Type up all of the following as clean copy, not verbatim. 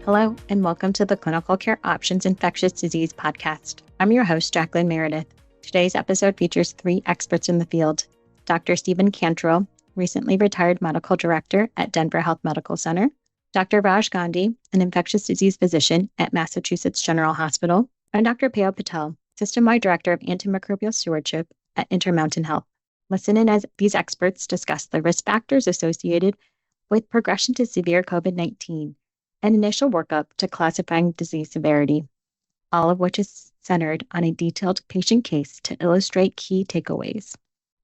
Hello, and welcome to the Clinical Care Options Infectious Disease Podcast. I'm your host, Jacqueline Meredith. Today's episode features three experts in the field. Dr. Stephen Cantrill, recently retired medical director at Denver Health Medical Center. Dr. Raj Gandhi, an infectious disease physician at Massachusetts General Hospital. And Dr. Payal Patel, system-wide director of antimicrobial stewardship at Intermountain Health. Listen in as these experts discuss the risk factors associated with progression to severe COVID-19, an initial workup to classifying disease severity, all of which is centered on a detailed patient case to illustrate key takeaways.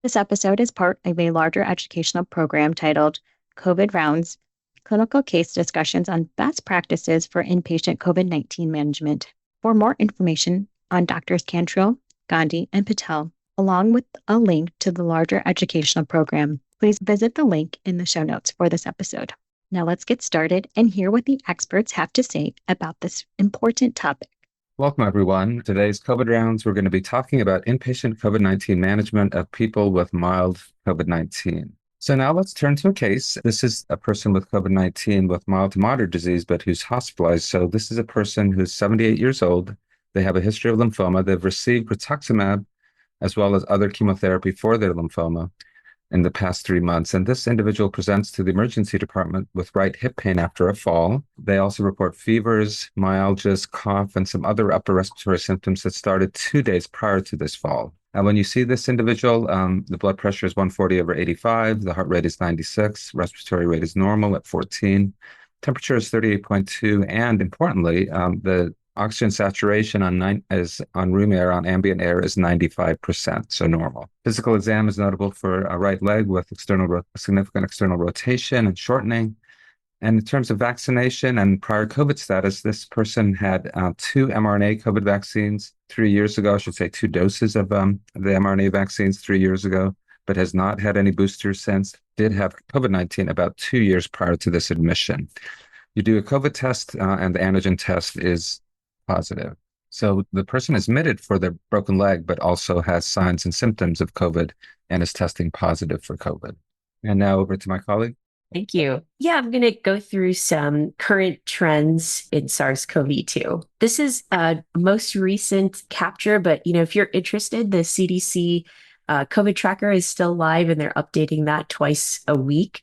This episode is part of a larger educational program titled COVID Rounds, Clinical Case Discussions on Best Practices for Inpatient COVID-19 Management. For more information on Drs. Cantrill, Gandhi, and Patel, along with a link to the larger educational program, please visit the link in the show notes for this episode. Now let's get started and hear what the experts have to say about this important topic. Welcome, everyone. Today's COVID rounds, we're going to be talking about inpatient COVID-19 management of people with mild COVID-19. So now let's turn to a case. This is a person with COVID-19 with mild to moderate disease, but who's hospitalized. So this is a person who's 78 years old. They have a history of lymphoma. They've received rituximab as well as other chemotherapy for their lymphoma in the past 3 months. And this individual presents to the emergency department with right hip pain after a fall. They also report fevers, myalgias, cough, and some other upper respiratory symptoms that started 2 days prior to this fall. And when you see this individual, the blood pressure is 140/85, the heart rate is 96, respiratory rate is normal at 14, temperature is 38.2, and importantly, the oxygen saturation on room air, on ambient air, is 95%, so normal. Physical exam is notable for a right leg with significant external rotation and shortening. And in terms of vaccination and prior COVID status, this person had 2 mRNA COVID vaccines 3 years ago, I should say 2 doses of the mRNA vaccines 3 years ago, but has not had any boosters since. Did have COVID-19 about 2 years prior to this admission. You do a COVID test and the antigen test is positive. So the person is admitted for their broken leg, but also has signs and symptoms of COVID and is testing positive for COVID. And now over to my colleague. Thank you. Yeah, I'm going to go through some current trends in SARS-CoV-2. This is a most recent capture, but if you're interested, the CDC COVID tracker is still live and they're updating that twice a week.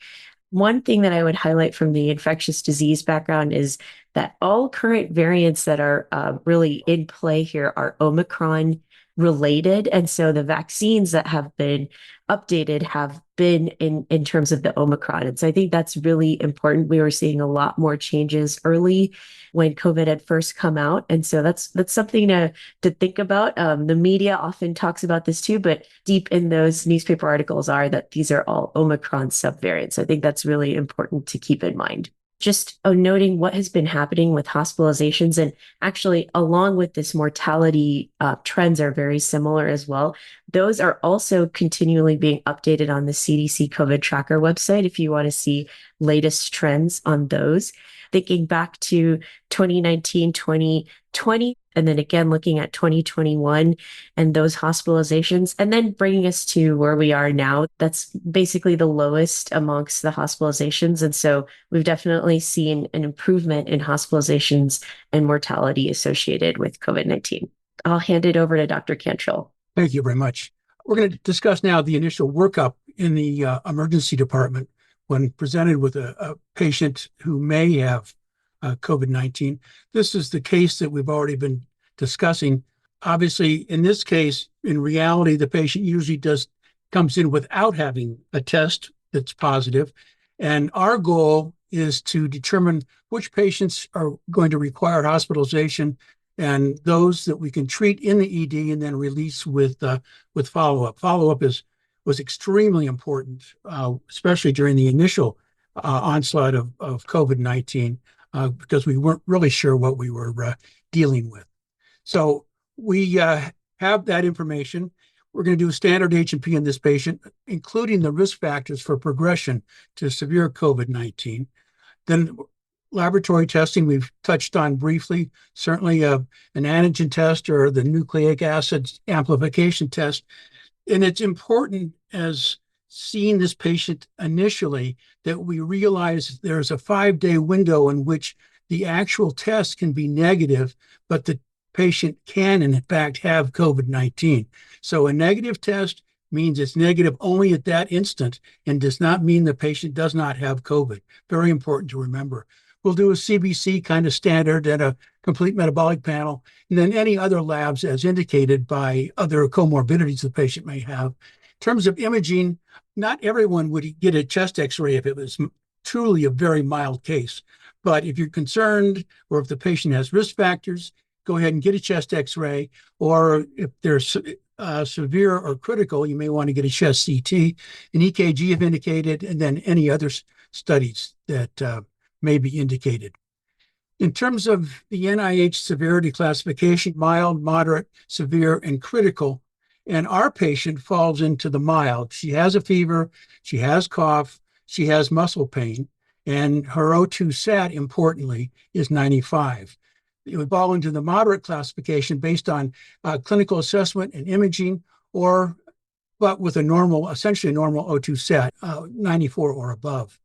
One thing that I would highlight from the infectious disease background is that all current variants that are really in play here are Omicron related. And so the vaccines that have been updated have been in terms of the Omicron. And so I think that's really important. We were seeing a lot more changes early when COVID had first come out. And so that's something to think about. The media often talks about this too, but deep in those newspaper articles are that these are all Omicron subvariants. I think that's really important to keep in mind. Just noting what has been happening with hospitalizations, and actually along with this mortality trends are very similar as well. Those are also continually being updated on the CDC COVID tracker website if you want to see latest trends on those. Thinking back to 2019, 2020, and then again looking at 2021 and those hospitalizations, and then bringing us to where we are now. That's basically the lowest amongst the hospitalizations. And so we've definitely seen an improvement in hospitalizations and mortality associated with COVID-19. I'll hand it over to Dr. Cantrill. Thank you very much. We're going to discuss now the initial workup in the emergency department when presented with a patient who may have COVID-19. This is the case that we've already been discussing. Obviously, in this case, in reality, the patient usually comes in without having a test that's positive. And our goal is to determine which patients are going to require hospitalization and those that we can treat in the ED and then release with follow-up. Follow-up was extremely important, especially during the initial onslaught of COVID-19, because we weren't really sure what we were dealing with. So we have that information. We're going to do standard H&P in this patient, including the risk factors for progression to severe COVID-19. Then laboratory testing we've touched on briefly, certainly an antigen test or the nucleic acid amplification test. And it's important, as seeing this patient initially, that we realize there's a 5-day window in which the actual test can be negative, but the patient can, in fact, have COVID-19. So a negative test means it's negative only at that instant and does not mean the patient does not have COVID. Very important to remember. We'll do a CBC kind of standard and a complete metabolic panel, and then any other labs as indicated by other comorbidities the patient may have. In terms of imaging, not everyone would get a chest x-ray if it was truly a very mild case. But if you're concerned or if the patient has risk factors, go ahead and get a chest x-ray. Or if they're severe or critical, you may want to get a chest CT, an EKG if indicated, and then any other studies that may be indicated. In terms of the NIH severity classification, mild, moderate, severe, and critical, and our patient falls into the mild. She has a fever, she has cough, she has muscle pain, and her O2 sat, importantly, is 95. It would fall into the moderate classification based on clinical assessment and imaging, but with a normal, essentially a normal O2 sat, 94 or above.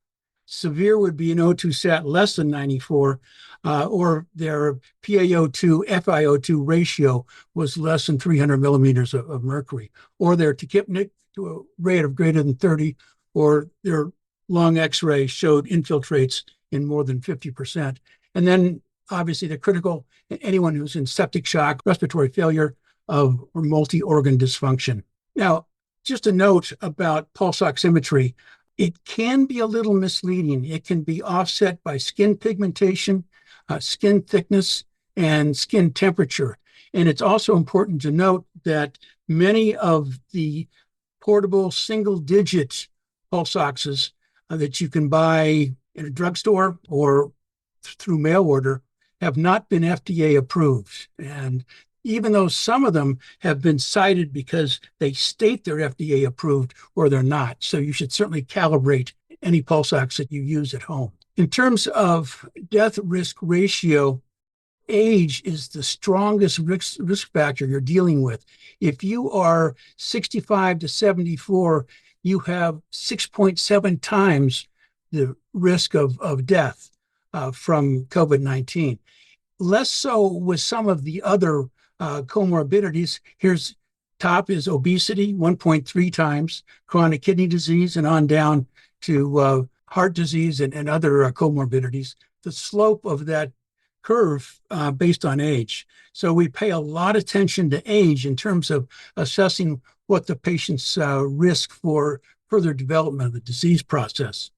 Severe would be an O2 sat less than 94, or their PaO2, FiO2 ratio was less than 300 millimeters of mercury, or their tachypnic to a rate of greater than 30, or their lung x-ray showed infiltrates in more than 50%. And then obviously the critical, anyone who's in septic shock, respiratory failure or multi-organ dysfunction. Now, just a note about pulse oximetry. It can be a little misleading. It can be offset by skin pigmentation, skin thickness, and skin temperature. And it's also important to note that many of the portable single-digit pulse oxes that you can buy in a drugstore or through mail order have not been FDA approved. And even though some of them have been cited because they state they're FDA approved or they're not. So you should certainly calibrate any pulse ox that you use at home. In terms of death risk ratio, age is the strongest risk factor you're dealing with. If you are 65 to 74, you have 6.7 times the risk of death from COVID-19. Less so with some of the other comorbidities. Here's top is obesity, 1.3 times, chronic kidney disease, and on down to heart disease and other comorbidities. The slope of that curve based on age. So we pay a lot of attention to age in terms of assessing what the patient's risk for further development of the disease process.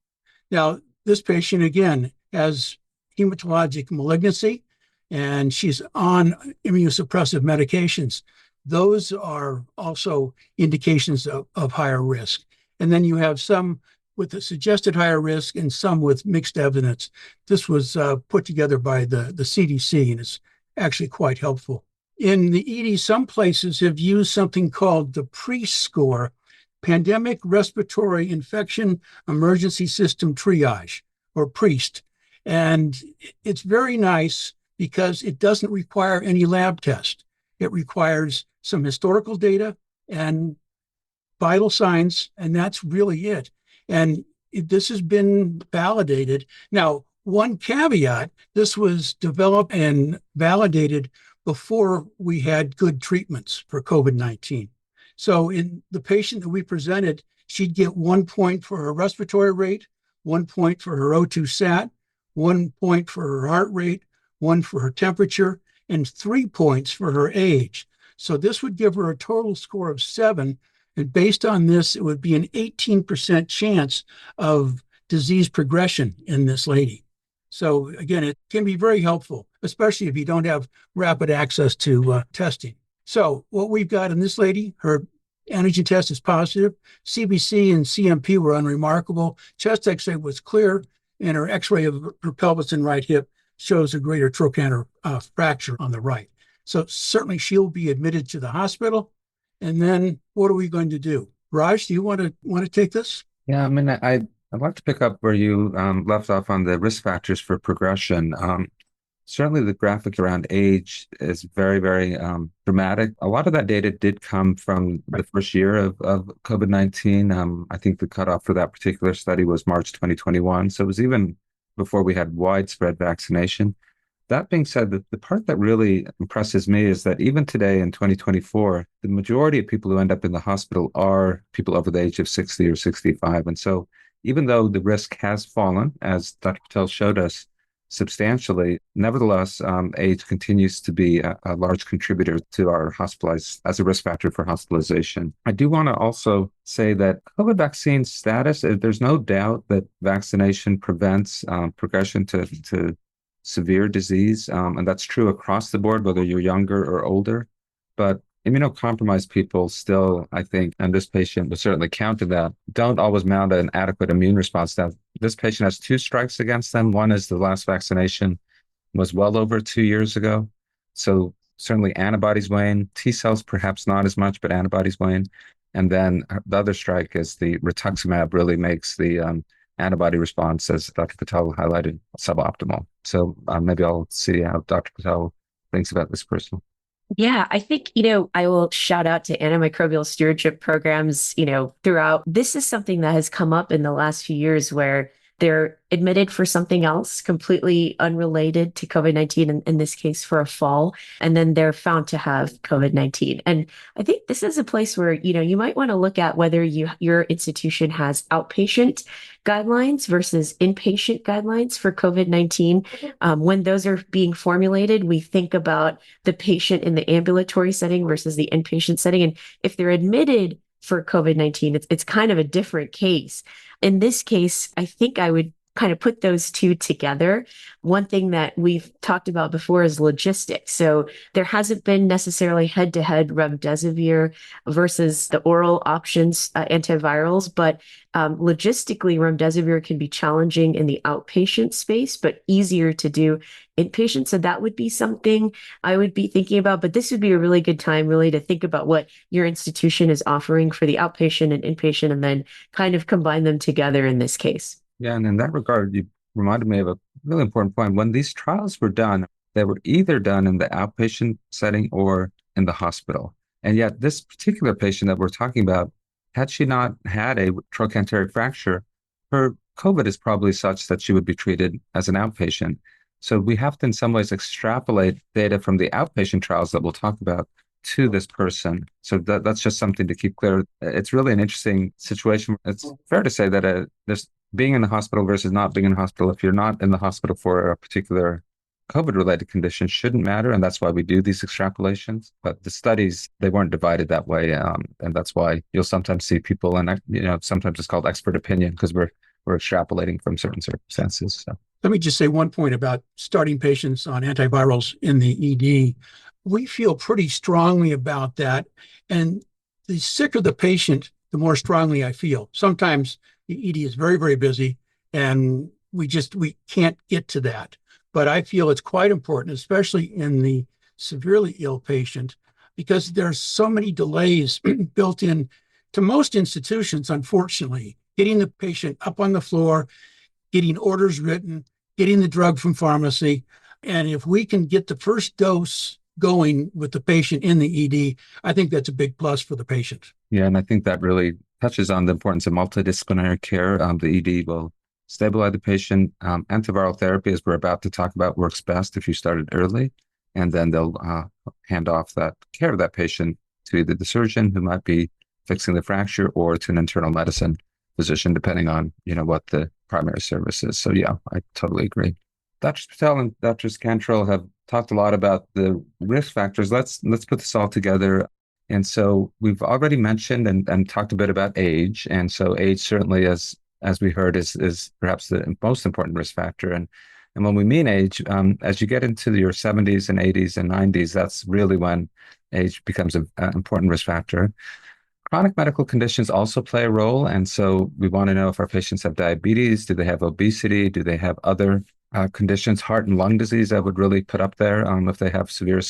Now, this patient, again, has hematologic malignancy, and she's on immunosuppressive medications. Those are also indications of higher risk. And then you have some with a suggested higher risk and some with mixed evidence. This was put together by the CDC and is actually quite helpful. In the ED, some places have used something called the PRIEST score, Pandemic Respiratory Infection Emergency System Triage, or PRIEST. And it's very nice because it doesn't require any lab test. It requires some historical data and vital signs, and that's really it. And this has been validated. Now, one caveat, this was developed and validated before we had good treatments for COVID-19. So in the patient that we presented, she'd get 1 point for her respiratory rate, 1 point for her O2 sat, 1 point for her heart rate, 1 for her temperature, and 3 points for her age. So this would give her a total score of 7. And based on this, it would be an 18% chance of disease progression in this lady. So again, it can be very helpful, especially if you don't have rapid access to testing. So what we've got in this lady, her antigen test is positive. CBC and CMP were unremarkable. Chest x-ray was clear, and her x-ray of her pelvis and right hip shows a greater trochanter fracture on the right. So certainly she'll be admitted to the hospital. And then what are we going to do? Raj, do you want to take this? Yeah, I mean, I'd like to pick up where you left off on the risk factors for progression. Certainly the graphic around age is very, very dramatic. A lot of that data did come from the first year of COVID-19. I think the cutoff for that particular study was March 2021. So it was even before we had widespread vaccination. That being said, the part that really impresses me is that even today in 2024, the majority of people who end up in the hospital are people over the age of 60 or 65. And so even though the risk has fallen, as Dr. Patel showed us, substantially, nevertheless, age continues to be a large contributor to our hospitalized as a risk factor for hospitalization. I do want to also say that COVID vaccine status, there's no doubt that vaccination prevents progression to severe disease. And that's true across the board, whether you're younger or older. But immunocompromised people still, I think, and this patient was certainly counted that, don't always mount an adequate immune response. Now, this patient has two strikes against them. One is the last vaccination was well over 2 years ago. So certainly antibodies wane. T cells, perhaps not as much, but antibodies wane. And then the other strike is the rituximab really makes the antibody response, as Dr. Patel highlighted, suboptimal. So maybe I'll see how Dr. Patel thinks about this person. Yeah, I think, I will shout out to antimicrobial stewardship programs, throughout. This is something that has come up in the last few years where they're admitted for something else completely unrelated to COVID-19, in this case for a fall, and then they're found to have COVID-19. And I think this is a place where, you might want to look at whether your institution has outpatient guidelines versus inpatient guidelines for COVID-19. When those are being formulated, we think about the patient in the ambulatory setting versus the inpatient setting. And if they're admitted for COVID-19, it's kind of a different case. In this case, I think I would kind of put those two together. One thing that we've talked about before is logistics. So there hasn't been necessarily head-to-head remdesivir versus the oral options, antivirals, but logistically, remdesivir can be challenging in the outpatient space, but easier to do inpatient. So that would be something I would be thinking about. But this would be a really good time really to think about what your institution is offering for the outpatient and inpatient, and then kind of combine them together in this case. Yeah, and in that regard, you reminded me of a really important point. When these trials were done, they were either done in the outpatient setting or in the hospital. And yet this particular patient that we're talking about, had she not had a trochanteric fracture, her COVID is probably such that she would be treated as an outpatient. So we have to in some ways extrapolate data from the outpatient trials that we'll talk about to this person. So that's just something to keep clear. It's really an interesting situation. It's fair to say that there's being in the hospital versus not being in the hospital, if you're not in the hospital for a particular COVID-related condition, shouldn't matter. And that's why we do these extrapolations. But the studies, they weren't divided that way. And that's why you'll sometimes see people, and sometimes it's called expert opinion because we're extrapolating from certain circumstances. So. Let me just say one point about starting patients on antivirals in the ED. We feel pretty strongly about that. And the sicker the patient, the more strongly I feel. Sometimes the ED is very, very busy, and we can't get to that. But I feel it's quite important, especially in the severely ill patient, because there's so many delays built in to most institutions, unfortunately, getting the patient up on the floor, getting orders written, getting the drug from pharmacy. And if we can get the first dose going with the patient in the ED, I think that's a big plus for the patient. Yeah, and I think that really touches on the importance of multidisciplinary care. The ED will stabilize the patient. Antiviral therapy, as we're about to talk about, works best if you started early, and then they'll hand off that care of that patient to either the surgeon who might be fixing the fracture or to an internal medicine physician, depending on what the primary service is. So yeah, I totally agree. Dr. Patel and Dr. Cantrill have talked a lot about the risk factors. Let's put this all together. And so we've already mentioned and talked a bit about age. And so age certainly, as we heard, is perhaps the most important risk factor. And when we mean age, as you get into your 70s and 80s and 90s, that's really when age becomes an important risk factor. Chronic medical conditions also play a role. And so we want to know if our patients have diabetes, do they have obesity, do they have other conditions, heart and lung disease, I would really put up there. If they have severe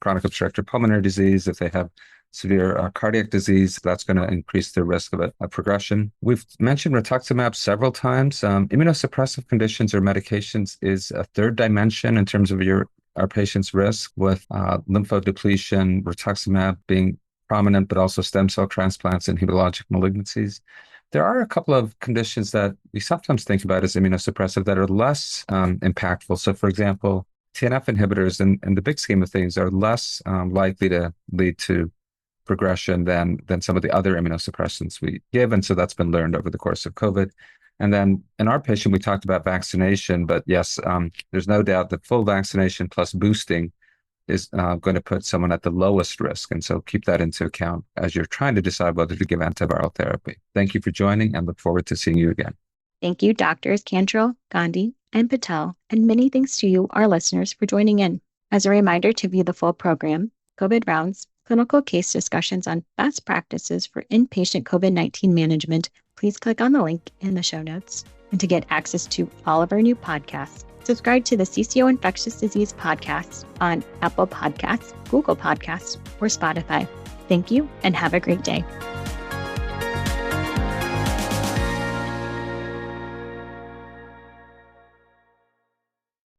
chronic obstructive pulmonary disease, if they have severe cardiac disease, that's going to increase the risk of a progression. We've mentioned rituximab several times. Immunosuppressive conditions or medications is a third dimension in terms of our patient's risk, with lymphodepletion, rituximab being prominent, but also stem cell transplants and hematologic malignancies. There are a couple of conditions that we sometimes think about as immunosuppressive that are less impactful. So, for example, TNF inhibitors in the big scheme of things are less likely to lead to progression than some of the other immunosuppressants we give. And so that's been learned over the course of COVID. And then in our patient, we talked about vaccination, but yes, there's no doubt that full vaccination plus boosting is going to put someone at the lowest risk. And so keep that into account as you're trying to decide whether to give antiviral therapy. Thank you for joining and look forward to seeing you again. Thank you, Doctors Cantrill, Gandhi, and Patel, and many thanks to you, our listeners, for joining in. As a reminder to view the full program, COVID rounds, clinical case discussions on best practices for inpatient COVID-19 management, please click on the link in the show notes. And to get access to all of our new podcasts, subscribe to the CCO Infectious Disease podcast on Apple Podcasts, Google Podcasts, or Spotify. Thank you and have a great day.